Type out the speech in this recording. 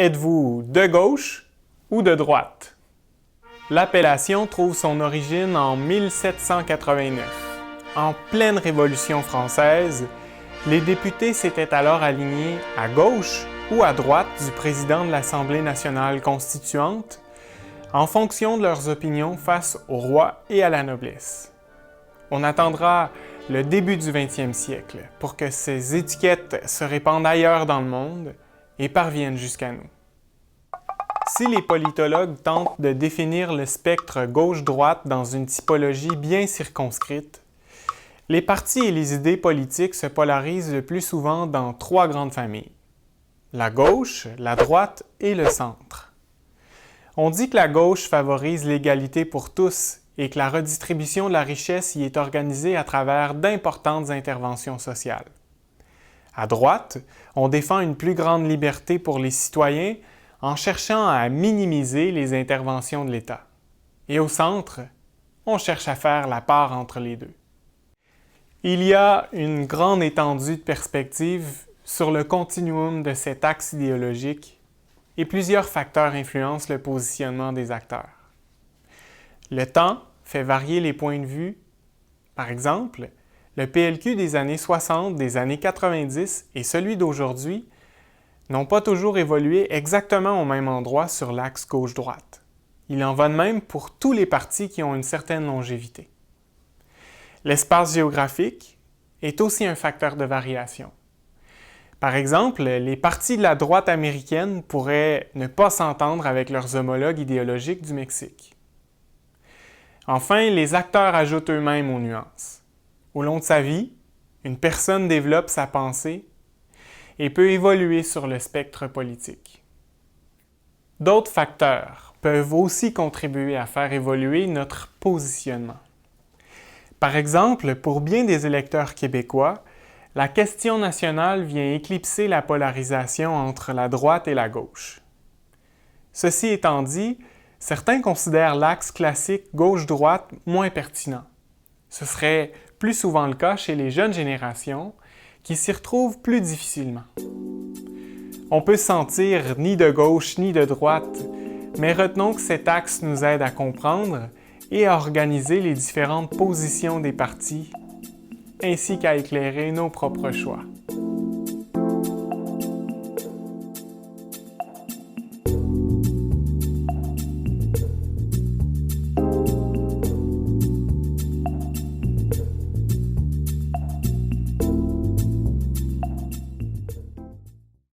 Êtes-vous de gauche ou de droite? L'appellation trouve son origine en 1789. En pleine Révolution française, les députés s'étaient alors alignés à gauche ou à droite du président de l'Assemblée nationale constituante en fonction de leurs opinions face au roi et à la noblesse. On attendra le début du 20e siècle pour que ces étiquettes se répandent ailleurs dans le monde et parviennent jusqu'à nous. Si les politologues tentent de définir le spectre gauche-droite dans une typologie bien circonscrite, les partis et les idées politiques se polarisent le plus souvent dans trois grandes familles: la gauche, la droite et le centre. On dit que la gauche favorise l'égalité pour tous et que la redistribution de la richesse y est organisée à travers d'importantes interventions sociales. À droite, on défend une plus grande liberté pour les citoyens en cherchant à minimiser les interventions de l'État. Et au centre, on cherche à faire la part entre les deux. Il y a une grande étendue de perspectives sur le continuum de cet axe idéologique et plusieurs facteurs influencent le positionnement des acteurs. Le temps fait varier les points de vue. Par exemple, le PLQ des années 60, des années 90 et celui d'aujourd'hui n'ont pas toujours évolué exactement au même endroit sur l'axe gauche-droite. Il en va de même pour tous les partis qui ont une certaine longévité. L'espace géographique est aussi un facteur de variation. Par exemple, les partis de la droite américaine pourraient ne pas s'entendre avec leurs homologues idéologiques du Mexique. Enfin, les acteurs ajoutent eux-mêmes aux nuances. Au long de sa vie, une personne développe sa pensée et peut évoluer sur le spectre politique. D'autres facteurs peuvent aussi contribuer à faire évoluer notre positionnement. Par exemple, pour bien des électeurs québécois, la question nationale vient éclipser la polarisation entre la droite et la gauche. Ceci étant dit, certains considèrent l'axe classique gauche-droite moins pertinent. Ce serait plus souvent le cas chez les jeunes générations qui s'y retrouvent plus difficilement. On peut se sentir ni de gauche ni de droite, mais retenons que cet axe nous aide à comprendre et à organiser les différentes positions des partis, ainsi qu'à éclairer nos propres choix.